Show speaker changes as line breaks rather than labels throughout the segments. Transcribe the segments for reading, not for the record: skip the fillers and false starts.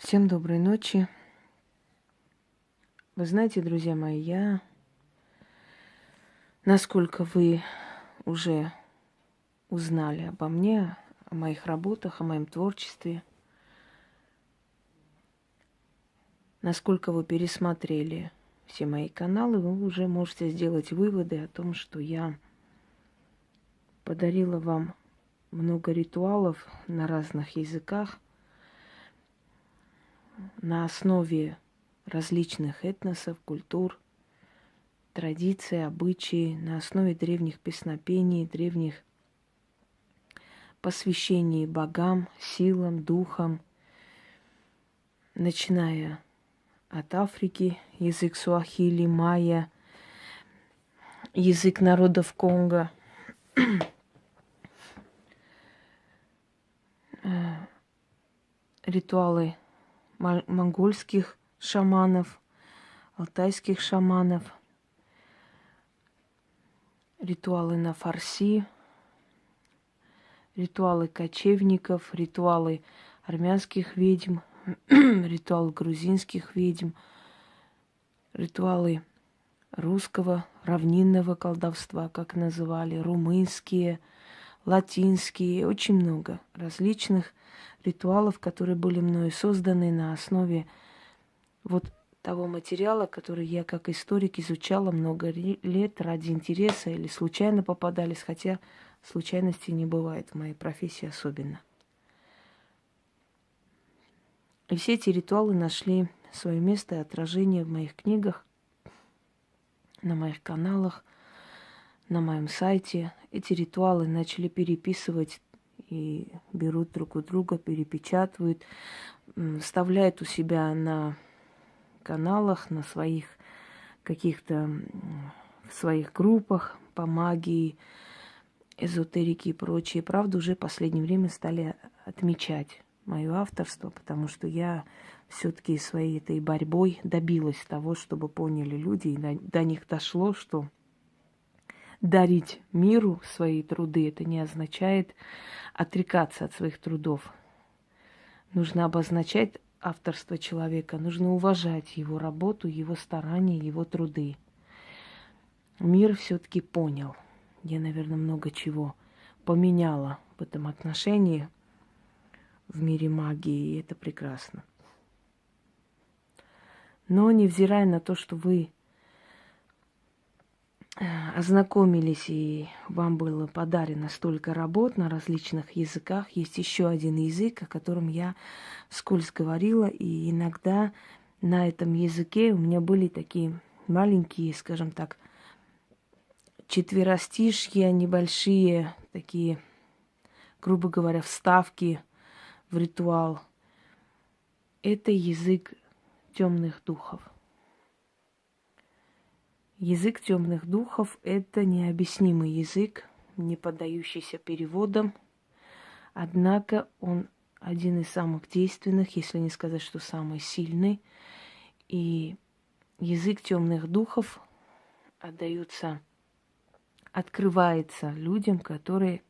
Всем доброй ночи. Вы знаете, друзья мои, насколько вы уже узнали обо мне, о моих работах, о моем творчестве, насколько вы пересмотрели все мои каналы, вы уже можете сделать выводы о том, что я подарила вам много ритуалов на разных языках, на основе различных этносов, культур, традиций, обычаи, на основе древних песнопений, древних посвящений богам, силам, духам, начиная от Африки, язык суахили, майя, язык народов Конго, ритуалы монгольских шаманов, алтайских шаманов, ритуалы на фарси, ритуалы кочевников, ритуалы армянских ведьм, ритуалы грузинских ведьм, ритуалы русского равнинного колдовства, как называли, румынские, латинские, очень много различных ритуалов, которые были мною созданы на основе вот того материала, который я как историк изучала много лет ради интереса или случайно попадались, хотя случайностей не бывает в моей профессии особенно. И все эти ритуалы нашли свое место и отражение в моих книгах, на моих каналах, на моем сайте. Эти ритуалы начали переписывать и берут друг у друга, перепечатывают, вставляют у себя на каналах, на своих каких-то в своих группах по магии, эзотерики и прочее. Правда, уже в последнее время стали отмечать мое авторство, потому что я все-таки своей этой борьбой добилась того, чтобы поняли люди, и до них дошло, что дарить миру свои труды, это не означает отрекаться от своих трудов. Нужно обозначать авторство человека, нужно уважать его работу, его старания, его труды. Мир все-таки понял. Я, наверное, много чего поменяла в этом отношении в мире магии, и это прекрасно. Но невзирая на то, что вы ознакомились и вам было подарено столько работ на различных языках, есть еще один язык, о котором я вскользь говорила, и иногда на этом языке у меня были такие маленькие, скажем так, четверостишья, небольшие такие, грубо говоря, вставки в ритуал. Это язык темных духов. Язык темных духов – это необъяснимый язык, не поддающийся переводам. Однако он один из самых действенных, если не сказать, что самый сильный. И язык темных духов открывается людям, которые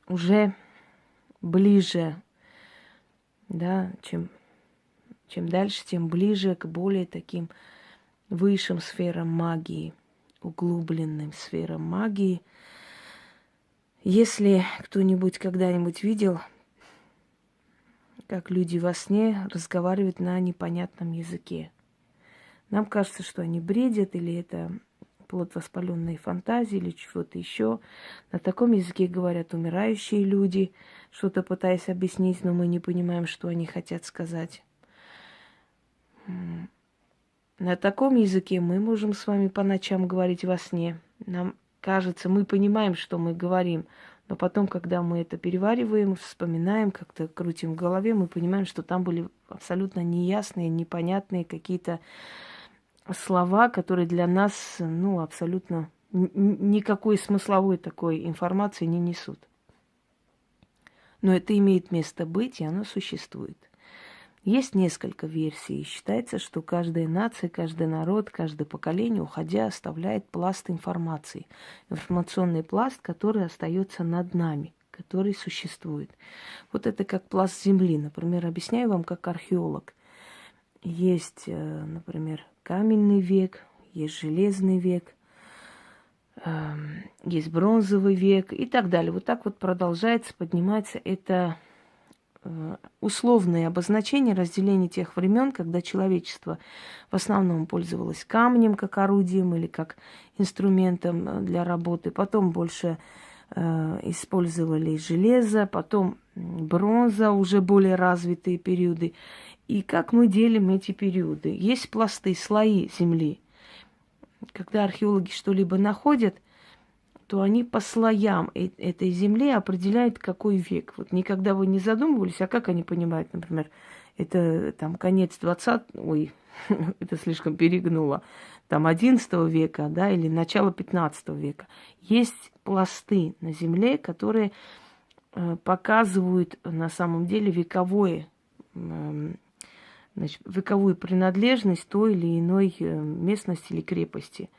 уже ближе, да, чем дальше, тем ближе к более таким высшим сферам магии, углубленным сферам магии. Если кто-нибудь когда-нибудь видел, как люди во сне разговаривают на непонятном языке, нам кажется, что они бредят, или это плод воспаленной фантазии, или чего-то еще. На таком языке говорят умирающие люди, что-то пытаясь объяснить, но мы не понимаем, что они хотят сказать. На таком языке мы можем с вами по ночам говорить во сне. Нам кажется, мы понимаем, что мы говорим, но потом, когда мы это перевариваем, вспоминаем, как-то крутим в голове, мы понимаем, что там были абсолютно неясные, непонятные какие-то слова, которые для нас, абсолютно никакой смысловой такой информации не несут. Но это имеет место быть, и оно существует. Есть несколько версий. Считается, что каждая нация, каждый народ, каждое поколение, уходя, оставляет пласт информации. Информационный пласт, который остается над нами, который существует. Вот это как пласт земли. Например, объясняю вам как археолог. Есть, например, каменный век, есть железный век, есть бронзовый век и так далее. Вот так вот продолжается, поднимается. Это условные обозначения, разделение тех времен, когда человечество в основном пользовалось камнем как орудием или как инструментом для работы. Потом больше использовали железо, потом бронза, уже более развитые периоды. И как мы делим эти периоды? Есть пласты, слои земли. Когда археологи что-либо находят, то они по слоям этой земли определяют, какой век. Вот никогда вы не задумывались, а как они понимают, например, это там конец 20-го, ой, это слишком перегнуло, там 11 века, да, или начало 15 века. Есть пласты на земле, которые показывают на самом деле вековую принадлежность той или иной местности или крепости.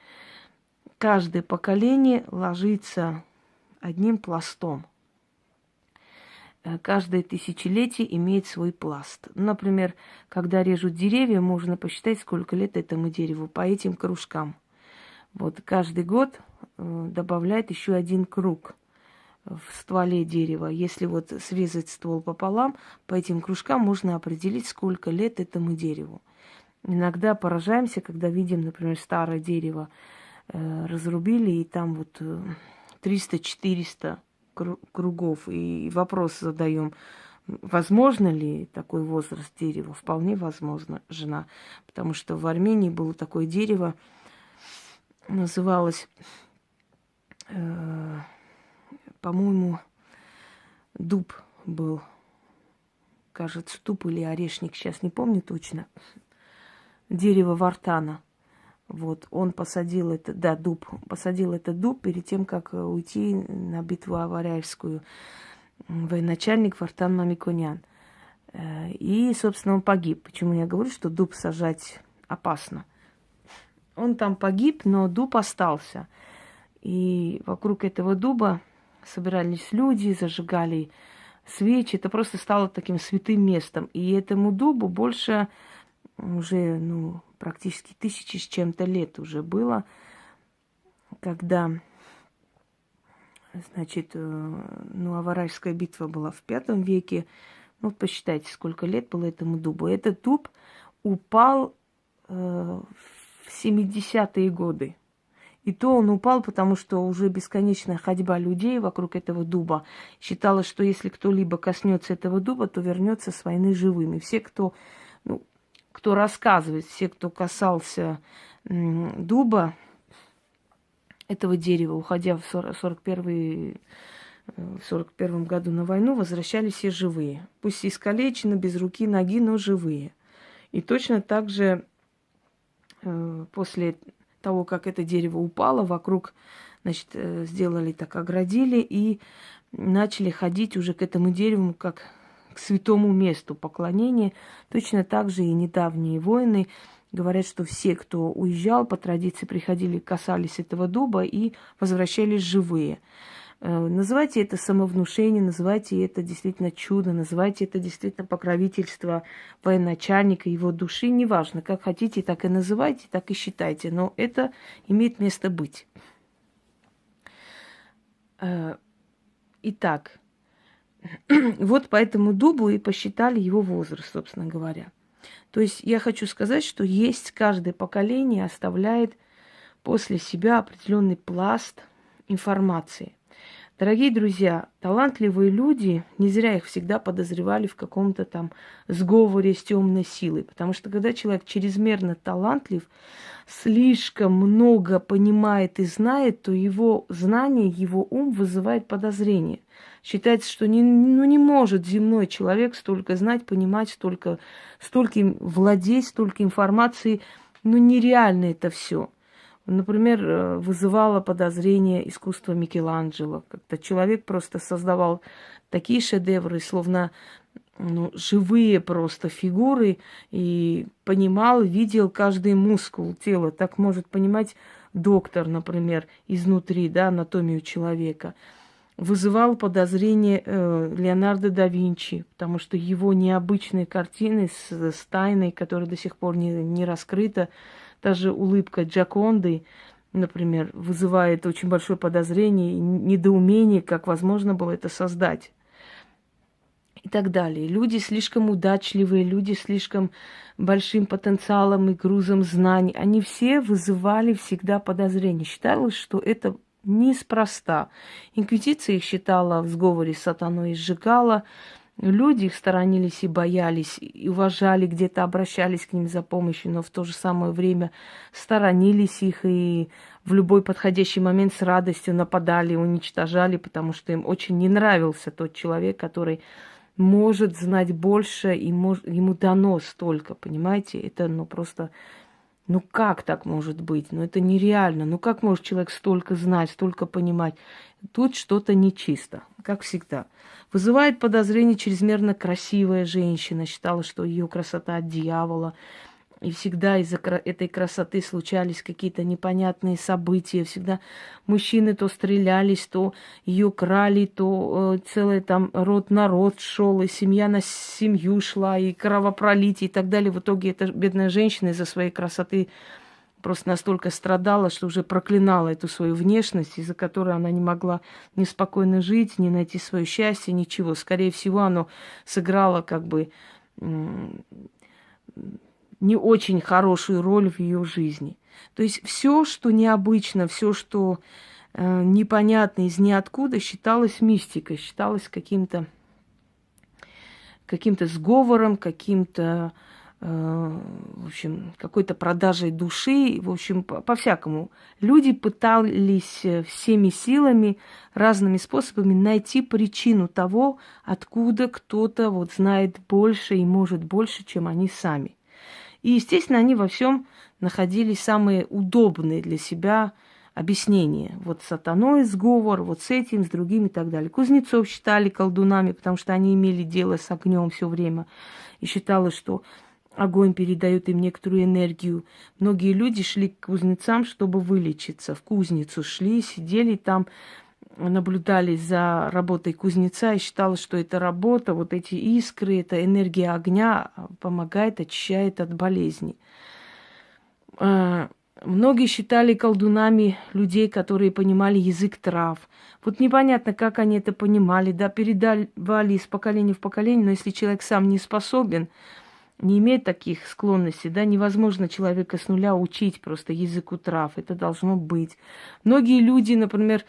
Каждое поколение ложится одним пластом. Каждое тысячелетие имеет свой пласт. Например, когда режут деревья, можно посчитать, сколько лет этому дереву по этим кружкам. Вот каждый год добавляет еще один круг в стволе дерева. Если вот срезать ствол пополам, по этим кружкам можно определить, сколько лет этому дереву. Иногда поражаемся, когда видим, например, старое дерево разрубили, и там вот 300-400 кругов. И вопрос задаем, возможно ли такой возраст дерева? Вполне возможно, жена. Потому что в Армении было такое дерево, называлось, по-моему, дуб был. Кажется, дуб или орешник, сейчас не помню точно. Дерево вартана. Вот, он посадил посадил этот дуб перед тем, как уйти на битву Аваряевскую. Военачальник Вартан Мамиконян. И, собственно, он погиб. Почему я говорю, что дуб сажать опасно? Он там погиб, но дуб остался. И вокруг этого дуба собирались люди, зажигали свечи. Это просто стало таким святым местом. И этому дубу больше уже, практически 1000 с чем-то лет уже было, когда, значит, Аварайская битва была в V веке. Посчитайте, сколько лет было этому дубу. Этот дуб упал в 70-е годы. И то он упал, потому что уже бесконечная ходьба людей вокруг этого дуба. Считалось, что если кто-либо коснется этого дуба, то вернется с войны живым. И все, кто рассказывает, все, кто касался дуба, этого дерева, уходя в 41 году на войну, возвращались все живые. Пусть искалечены, без руки, ноги, но живые. И точно так же после того, как это дерево упало, вокруг, значит, сделали так, оградили и начали ходить уже к этому дереву как к святому месту поклонения. Точно так же и недавние войны говорят, что все, кто уезжал, по традиции приходили, касались этого дуба и возвращались живые. Называйте это самовнушение, называйте это действительно чудо, называйте это действительно покровительство военачальника, его души, неважно, как хотите, так и называйте, так и считайте, но это имеет место быть. Итак, вот по этому дубу и посчитали его возраст, собственно говоря. То есть я хочу сказать, что каждое поколение оставляет после себя определенный пласт информации. Дорогие друзья, талантливые люди, не зря их всегда подозревали в каком-то там сговоре с темной силой. Потому что когда человек чрезмерно талантлив, слишком много понимает и знает, то его знание, его ум вызывает подозрение. Считается, что не может земной человек столько знать, понимать, столько владеть, столько информации. Нереально это все. Например, вызывало подозрение искусство Микеланджело. Как-то человек просто создавал такие шедевры, словно живые просто фигуры, и понимал, видел каждый мускул тела. Так может понимать доктор, например, изнутри, да, анатомию человека. вызывал подозрение Леонардо да Винчи, потому что его необычные картины с тайной, которая до сих пор не раскрыта, даже улыбка Джоконды, например, вызывает очень большое подозрение и недоумение, как возможно было это создать. И так далее. Люди слишком удачливые, люди слишком большим потенциалом и грузом знаний, они все вызывали всегда подозрения. Считалось, что это неспроста. Инквизиция их считала в сговоре с сатаной и сжигала. Люди их сторонились и боялись, и уважали, где-то обращались к ним за помощью, но в то же самое время сторонились их и в любой подходящий момент с радостью нападали, уничтожали, потому что им очень не нравился тот человек, который может знать больше, и ему дано столько, понимаете? Это, просто, как так может быть? Это нереально. Как может человек столько знать, столько понимать? Тут что-то нечисто, как всегда. Вызывает подозрение чрезмерно красивая женщина. Считала, что ее красота от дьявола. И всегда из-за этой красоты случались какие-то непонятные события. Всегда мужчины то стрелялись, то ее крали, то целый там род шел, и семья на семью шла, и кровопролитие и так далее. В итоге эта бедная женщина из-за своей красоты просто настолько страдала, что уже проклинала эту свою внешность, из-за которой она не могла ни спокойно жить, ни найти свое счастье, ничего. Скорее всего, оно сыграло не очень хорошую роль в ее жизни. То есть все, что необычно, все, что непонятно из ниоткуда, считалось мистикой, считалось каким-то сговором, в общем, какой-то продажей души, в общем, по-всякому. Люди пытались всеми силами, разными способами найти причину того, откуда кто-то знает больше и может больше, чем они сами. И, естественно, они во всем находили самые удобные для себя объяснения. Сатаной сговор, с этим, с другим и так далее. Кузнецов считали колдунами, потому что они имели дело с огнем все время. И считалось, что огонь передает им некоторую энергию. Многие люди шли к кузнецам, чтобы вылечиться. В кузницу шли, сидели там, наблюдали за работой кузнеца и считалось, что эта работа, эти искры, эта энергия огня помогает, очищает от болезней. Многие считали колдунами людей, которые понимали язык трав. Непонятно, как они это понимали, передавали из поколения в поколение, но если человек сам не способен, не имеет таких склонностей, невозможно человека с нуля учить просто языку трав. Это должно быть. Многие люди, например,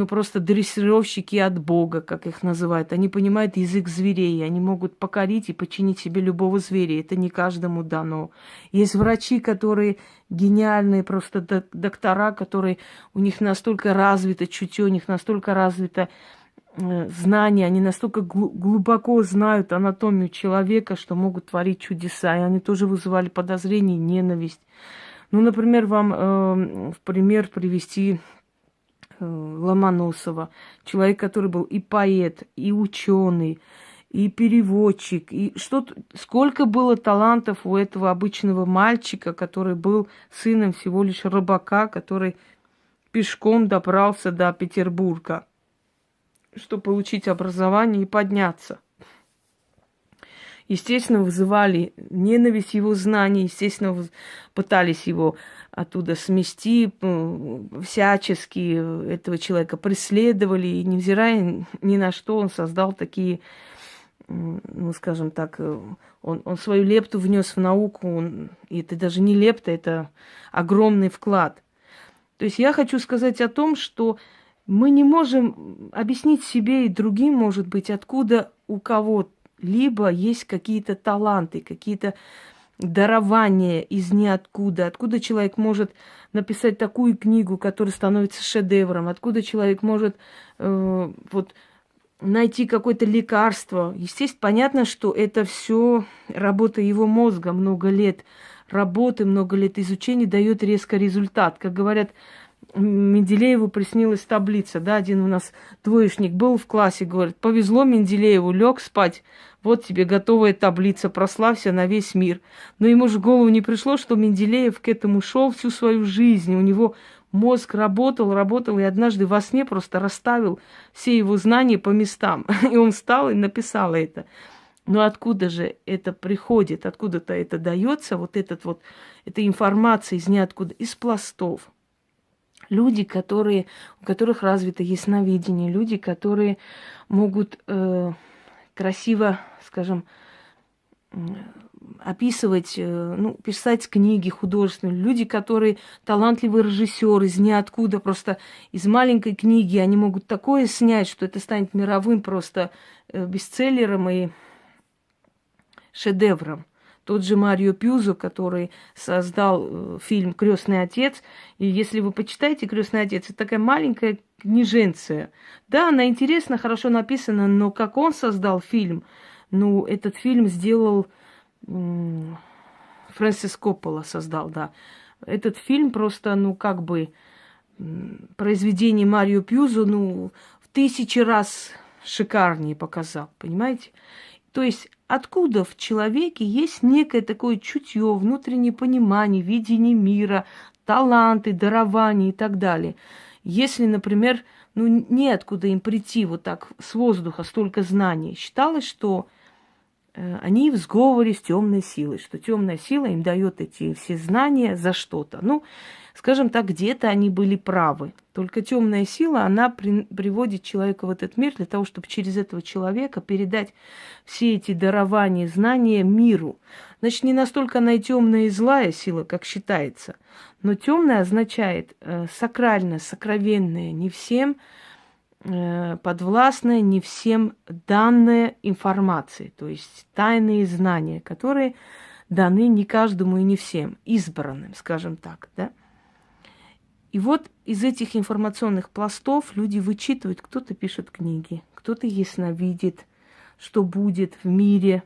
просто дрессировщики от Бога, как их называют, они понимают язык зверей, они могут покорить и подчинить себе любого зверя. Это не каждому дано. Есть врачи, которые гениальные просто доктора, которые у них настолько развито чутье, у них настолько развито знания, они настолько глубоко знают анатомию человека, что могут творить чудеса. И они тоже вызывали подозрение, ненависть. Например, вам в пример привести Ломоносова. Человек, который был и поэт, и ученый, и переводчик. И сколько было талантов у этого обычного мальчика, который был сыном всего лишь рыбака, который пешком добрался до Петербурга, чтобы получить образование и подняться. Естественно, вызывали ненависть его знаний, естественно, пытались его оттуда смести, всячески этого человека преследовали, и невзирая ни на что, он создал такие, скажем так, он свою лепту внес в науку, и это даже не лепта, это огромный вклад. То есть я хочу сказать о том, что мы не можем объяснить себе и другим, может быть, откуда у кого-либо есть какие-то таланты, какие-то дарования из ниоткуда, откуда человек может написать такую книгу, которая становится шедевром, откуда человек может найти какое-то лекарство. Естественно, понятно, что это все работа его мозга, много лет работы, много лет изучения дает резко результат. Как говорят, Менделееву приснилась таблица, один у нас двоечник был в классе, говорит, повезло Менделееву, лег спать, вот тебе готовая таблица, прославься на весь мир. Но ему же в голову не пришло, что Менделеев к этому шел всю свою жизнь, у него мозг работал, работал, и однажды во сне просто расставил все его знания по местам. И он встал и написал это. Но откуда же это приходит, откуда-то это дается, эта информация из ниоткуда, из пластов. Люди, у которых развито ясновидение, люди, которые могут красиво, скажем, описывать, писать книги художественные, люди, которые талантливые режиссеры из ниоткуда, просто из маленькой книги, они могут такое снять, что это станет мировым просто бестселлером и шедевром. Тот же Марио Пьюзо, который создал фильм «Крестный отец». И если вы почитаете «Крестный отец», это такая маленькая книженция. Да, она интересна, хорошо написана, но как он создал фильм, этот фильм сделал Фрэнсис Коппола создал, да. Этот фильм просто, произведение Марио Пьюзо, в 1000 раз шикарнее показал, понимаете? То есть откуда в человеке есть некое такое чутье, внутреннее понимание, видение мира, таланты, дарования и так далее. Если, например, неоткуда им прийти вот так с воздуха столько знаний. Считалось, что они в сговоре с темной силой, что темная сила им дает эти все знания за что-то. Скажем так, где-то они были правы. Только темная сила, она приводит человека в этот мир для того, чтобы через этого человека передать все эти дарования, знания миру. Значит, не настолько она и темная, и злая сила, как считается. Но темная означает сакральное, сокровенное, не всем подвластная, не всем данная информация, то есть тайные знания, которые даны не каждому и не всем, избранным, скажем так, да. И вот из этих информационных пластов люди вычитывают, кто-то пишет книги, кто-то ясновидит, что будет в мире,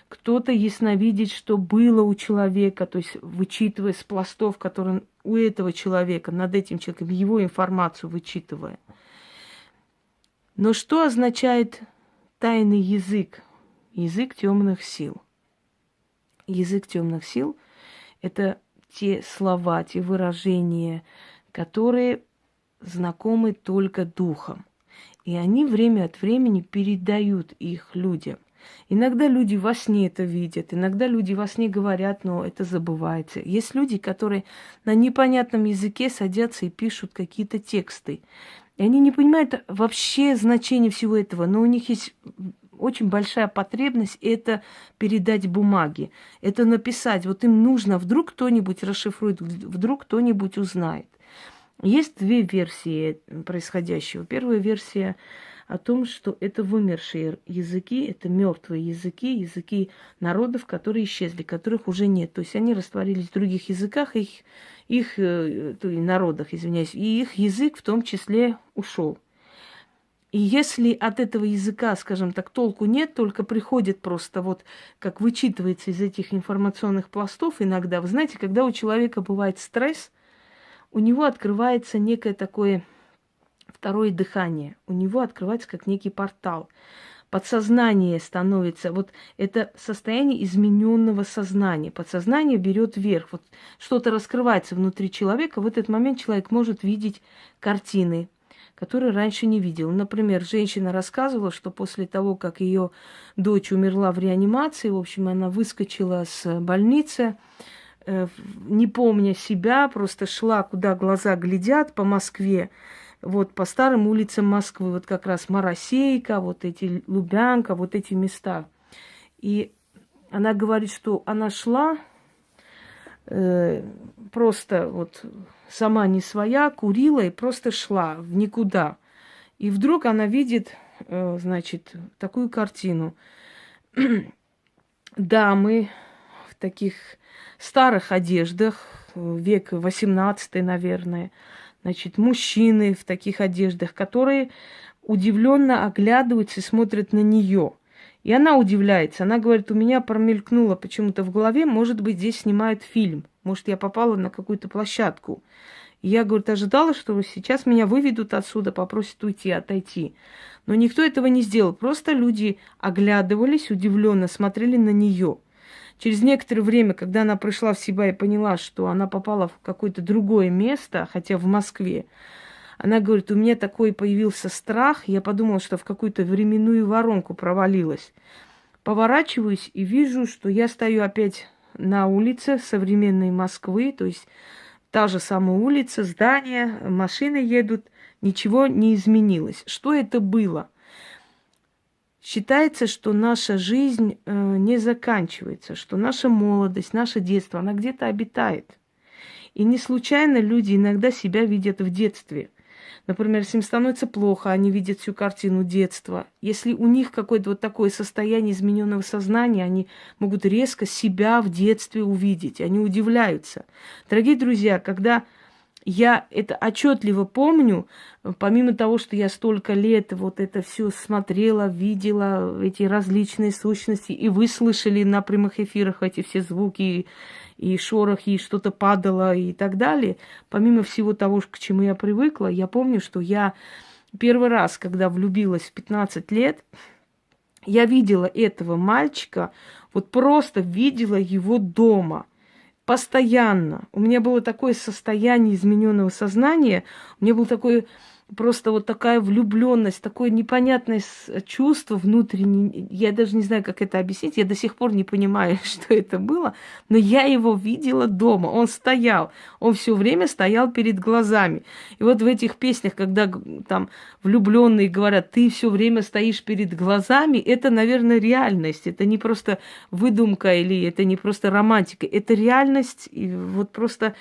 кто-то ясновидит, что было у человека, то есть вычитывая с пластов, которые у этого человека, над этим человеком, его информацию вычитывая. Но что означает тайный язык? Язык темных сил. Язык темных сил – это те слова, те выражения, которые знакомы только духом. И они время от времени передают их людям. Иногда люди во сне это видят, иногда люди во сне говорят, но это забывается. Есть люди, которые на непонятном языке садятся и пишут какие-то тексты. И они не понимают вообще значение всего этого, но у них есть очень большая потребность это передать бумаге, это написать. Вот им нужно, вдруг кто-нибудь расшифрует, вдруг кто-нибудь узнает. Есть две версии происходящего. Первая версия о том, что это вымершие языки, это мертвые языки, языки народов, которые исчезли, которых уже нет. То есть они растворились в других языках, народах, извиняюсь, и их язык в том числе ушел. И если от этого языка, скажем так, толку нет, только приходит просто как вычитывается из этих информационных пластов иногда. Вы знаете, когда у человека бывает стресс, у него открывается некое такое второе дыхание. У него открывается как некий портал. Подсознание становится, это состояние измененного сознания. Подсознание берет верх. Что-то раскрывается внутри человека. В этот момент человек может видеть картины, которые раньше не видел. Например, женщина рассказывала, что после того, как ее дочь умерла в реанимации, в общем, она выскочила с больницы, не помня себя, просто шла, куда глаза глядят по Москве, по старым улицам Москвы, как раз Моросейка, эти Лубянка, эти места. И она говорит, что она шла просто сама не своя, курила и просто шла в никуда. И вдруг она видит, такую картину. Дамы в таких старых одеждах, век 18, наверное, мужчины в таких одеждах, которые удивленно оглядываются и смотрят на нее. И она удивляется. Она говорит, у меня промелькнуло почему-то в голове, может быть, здесь снимают фильм. Может, я попала на какую-то площадку. И я, говорит, ожидала, что сейчас меня выведут отсюда, попросят уйти, отойти. Но никто этого не сделал. Просто люди оглядывались, удивленно смотрели на нее. Через некоторое время, когда она пришла в себя и поняла, что она попала в какое-то другое место, хотя в Москве, она говорит, у меня такой появился страх, я подумала, что в какую-то временную воронку провалилась. Поворачиваюсь и вижу, что я стою опять на улице современной Москвы, то есть та же самая улица, здания, машины едут, ничего не изменилось. Что это было? Считается, что наша жизнь не заканчивается, что наша молодость, наше детство, она где-то обитает. И не случайно люди иногда себя видят в детстве. Например, если им становится плохо, они видят всю картину детства. Если у них какое-то вот такое состояние измененного сознания, они могут резко себя в детстве увидеть. Они удивляются. Дорогие друзья, когда я это отчетливо помню, помимо того, что я столько лет вот это все смотрела, видела, эти различные сущности, и вы слышали на прямых эфирах эти все звуки, и шорохи, и что-то падало, и так далее. Помимо всего того, к чему я привыкла, я помню, что я первый раз, когда влюбилась в 15 лет, я видела этого мальчика, вот просто видела его дома. Постоянно. У меня было такое состояние измененного сознания, у меня был такой просто вот такая влюбленность, такое непонятное чувство внутреннее. Я даже не знаю, как это объяснить. Я до сих пор не понимаю, что это было. Но я его видела дома. Он стоял. Он все время стоял перед глазами. И вот в этих песнях, когда там влюбленные говорят, ты все время стоишь перед глазами, это, наверное, реальность. Это не просто выдумка или это не просто романтика. Это реальность, и вот просто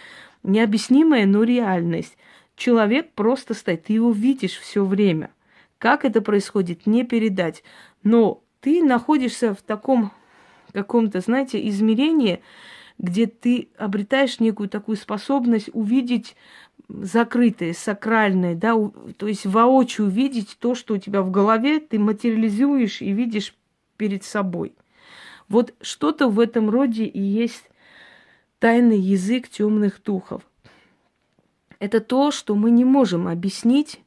необъяснимая, но реальность. Человек просто стоит, ты его видишь все время. Как это происходит, не передать. Но ты находишься в таком каком-то, знаете, измерении, где ты обретаешь некую такую способность увидеть закрытое, сакральное, да, то есть воочию увидеть то, что у тебя в голове, ты материализуешь и видишь перед собой. Вот что-то в этом роде и есть тайный язык темных духов. Это то, что мы не можем объяснить,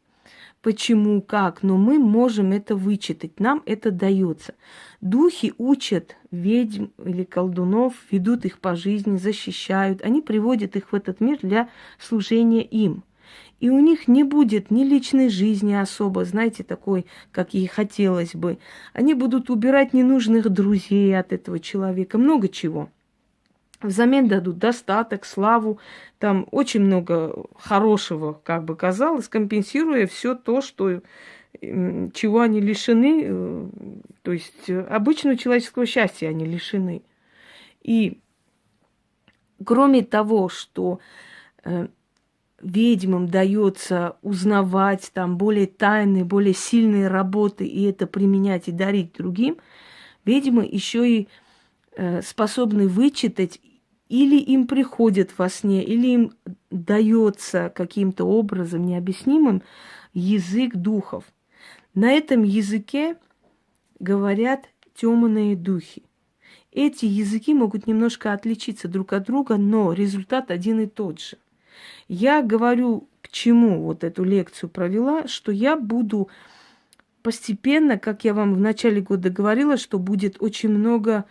почему, как, но мы можем это вычитать, нам это дается. Духи учат ведьм или колдунов, ведут их по жизни, защищают, они приводят их в этот мир для служения им. И у них не будет ни личной жизни особо, знаете, такой, как ей хотелось бы. Они будут убирать ненужных друзей от этого человека, много чего. Взамен дадут достаток, славу, там очень много хорошего, как бы казалось, компенсируя все то, что, чего они лишены, то есть обычного человеческого счастья они лишены. И кроме того, что ведьмам дается узнавать там более тайные, более сильные работы и это применять и дарить другим, ведьмы еще и способны вычитать, или им приходит во сне, или им дается каким-то образом необъяснимым язык духов. На этом языке говорят темные духи. Эти языки могут немножко отличиться друг от друга, но результат один и тот же. Я говорю, к чему вот эту лекцию провела, что я буду постепенно, как я вам в начале года говорила, что будет очень много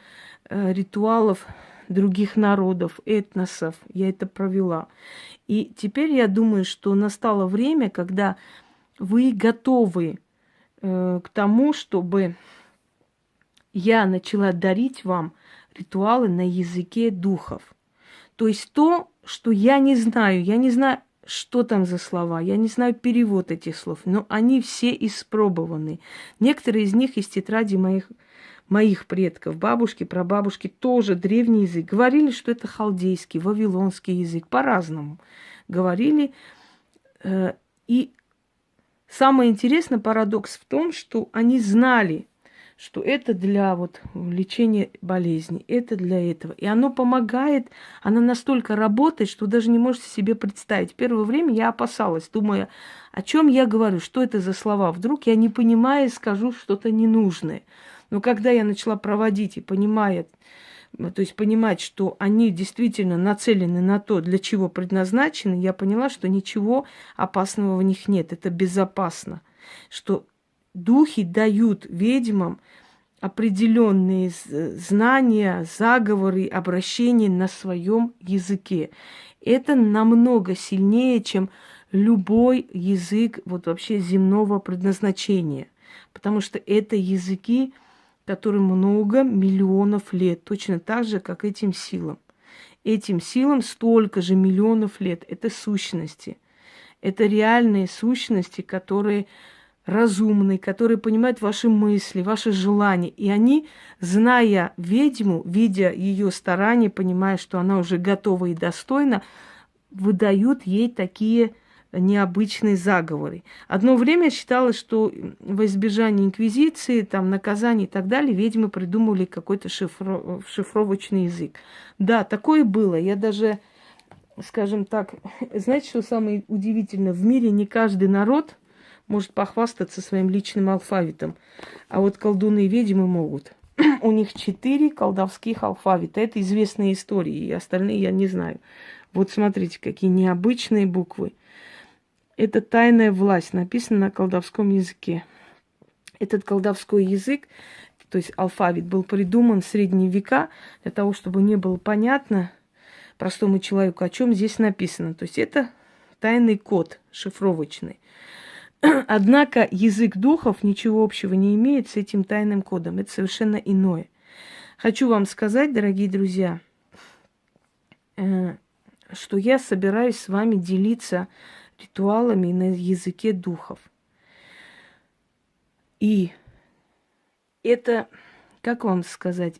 ритуалов других народов, этносов. Я это провела. И теперь я думаю, что настало время, когда вы готовы к тому, чтобы я начала дарить вам ритуалы на языке духов. То есть то, что я не знаю, что там за слова, я не знаю перевод этих слов, но они все испробованы. Некоторые из них из тетради моих предков, бабушки, прабабушки, тоже древний язык. Говорили, что это халдейский, вавилонский язык, по-разному говорили. И самое интересное, парадокс в том, что они знали, что это для вот лечения болезней, это для этого. И оно помогает, оно настолько работает, что даже не можете себе представить. Первое время я опасалась, думая, о чем я говорю, что это за слова. Вдруг я, не понимая, скажу что-то ненужное. Но когда я начала проводить и понимать, что они действительно нацелены на то, для чего предназначены, я поняла, что ничего опасного в них нет. Это безопасно. Что духи дают ведьмам определенные знания, заговоры, обращения на своем языке. Это намного сильнее, чем любой язык вот вообще земного предназначения. Потому что это языки, которым много миллионов лет, точно так же, как этим силам. Этим силам столько же миллионов лет. Это сущности. Это реальные сущности, которые разумные, которые понимают ваши мысли, ваши желания. И они, зная ведьму, видя ее старания, понимая, что она уже готова и достойна, выдают ей такие необычные заговоры. Одно время считалось, что во избежание инквизиции, там, наказаний и так далее, ведьмы придумывали какой-то шифровочный язык. Да, такое было. Я даже, скажем так, знаете, что самое удивительное? В мире не каждый народ может похвастаться своим личным алфавитом. А вот колдуны и ведьмы могут. У них 4 колдовских алфавита. Это известные истории, и остальные я не знаю. Вот смотрите, какие необычные буквы. Это тайная власть, написано на колдовском языке. Этот колдовской язык, то есть алфавит, был придуман в средние века для того, чтобы не было понятно простому человеку, о чем здесь написано. То есть это тайный код шифровочный. Однако язык духов ничего общего не имеет с этим тайным кодом. Это совершенно иное. Хочу вам сказать, дорогие друзья, что я собираюсь с вами делиться ритуалами на языке духов. И это, как вам сказать,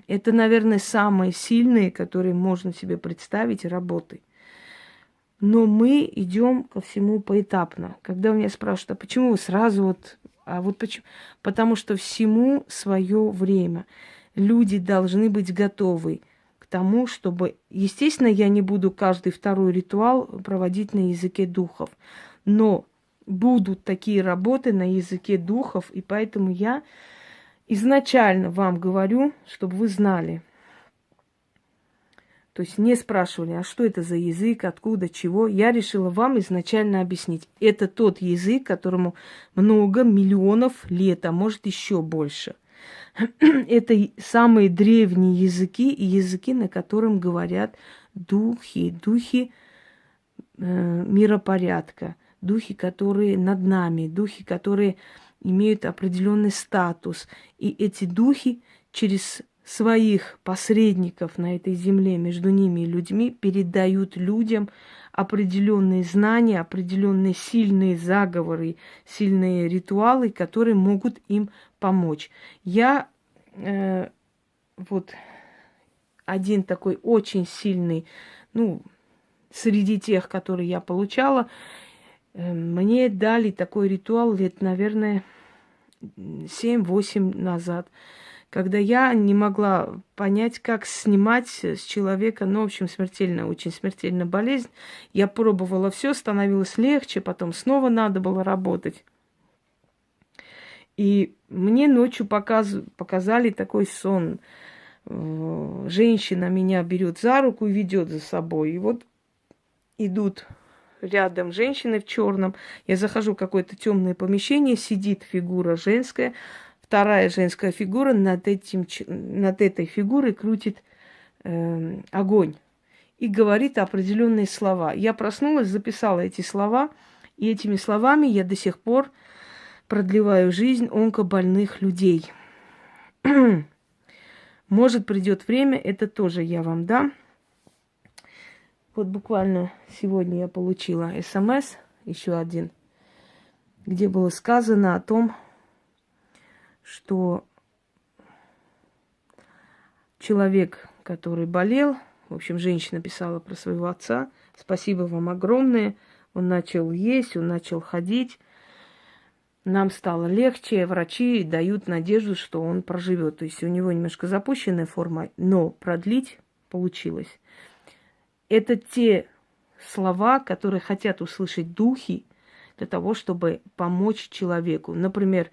это, наверное, самые сильные, которые можно себе представить, работы. Но мы идем ко всему поэтапно. Когда у меня спрашивают, а почему вы сразу вот... А вот почему? Потому что всему свое время. Люди должны быть готовы к тому, чтобы... Естественно, я не буду каждый второй ритуал проводить на языке духов. Но будут такие работы на языке духов, и поэтому я изначально вам говорю, чтобы вы знали. То есть не спрашивали, а что это за язык, откуда, чего. Я решила вам изначально объяснить. Это тот язык, которому много миллионов лет, а может еще больше. Это самые древние языки и языки, на котором говорят духи миропорядка, духи, которые над нами, духи, которые имеют определенный статус. И эти духи через своих посредников на этой земле, между ними и людьми, передают людям определенные знания, определенные сильные заговоры, сильные ритуалы, которые могут им помочь. Я вот один такой очень сильный, среди тех, которые я получала, мне дали такой ритуал лет, наверное, 7-8 назад, когда я не могла понять, как снимать с человека, в общем, очень смертельная болезнь. Я пробовала все, становилось легче, потом снова надо было работать. И мне ночью показали такой сон. Женщина меня берет за руку и ведет за собой. И вот идут рядом женщины в черном. Я захожу в какое-то темное помещение, сидит фигура женская. Вторая женская фигура над этой фигурой крутит огонь и говорит определенные слова. Я проснулась, записала эти слова, и этими словами я до сих пор продлеваю жизнь онкобольных людей. Может, придет время, это тоже я вам дам. Вот буквально сегодня я получила СМС, еще один, где было сказано о том, что человек, который болел, в общем, женщина писала про своего отца, спасибо вам огромное, он начал есть, он начал ходить, нам стало легче, врачи дают надежду, что он проживет. То есть у него немножко запущенная форма, но продлить получилось. Это те слова, которые хотят услышать духи для того, чтобы помочь человеку. Например,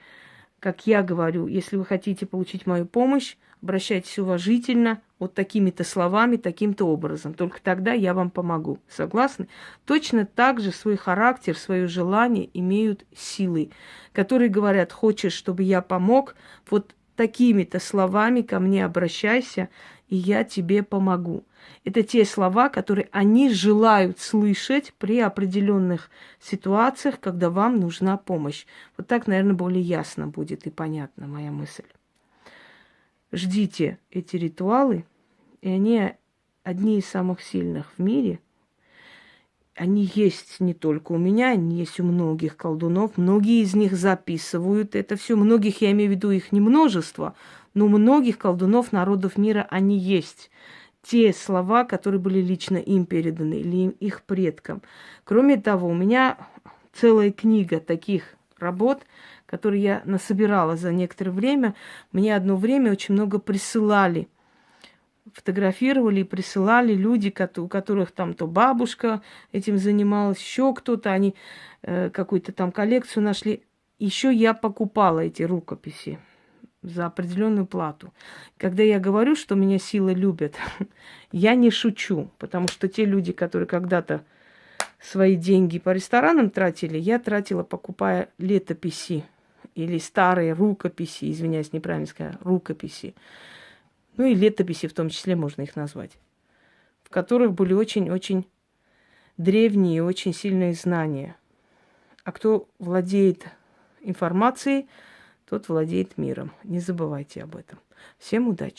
как я говорю, если вы хотите получить мою помощь, обращайтесь уважительно, вот такими-то словами, таким-то образом. Только тогда я вам помогу. Согласны? Точно так же свой характер, свое желание имеют силы, которые говорят, хочешь, чтобы я помог, вот такими-то словами ко мне обращайся, и я тебе помогу. Это те слова, которые они желают слышать при определенных ситуациях, когда вам нужна помощь. Вот так, наверное, более ясно будет и понятна моя мысль. Ждите эти ритуалы, и они одни из самых сильных в мире. Они есть не только у меня, они есть у многих колдунов. Многие из них записывают это все. Многих, я имею в виду, их не множество, но у многих колдунов народов мира они есть. Те слова, которые были лично им переданы или их предкам. Кроме того, у меня целая книга таких работ, которые я насобирала за некоторое время. Мне одно время очень много присылали. Фотографировали и присылали люди, у которых там то бабушка этим занималась, еще кто-то, они какую-то там коллекцию нашли. Еще я покупала эти рукописи за определенную плату. Когда я говорю, что меня силы любят, я не шучу, потому что те люди, которые когда-то свои деньги по ресторанам тратили, я тратила, покупая летописи или старые рукописи, извиняюсь, неправильно сказала, рукописи. Ну и летописи в том числе можно их назвать, в которых были очень-очень древние и очень сильные знания. А кто владеет информацией, тот владеет миром. Не забывайте об этом. Всем удачи!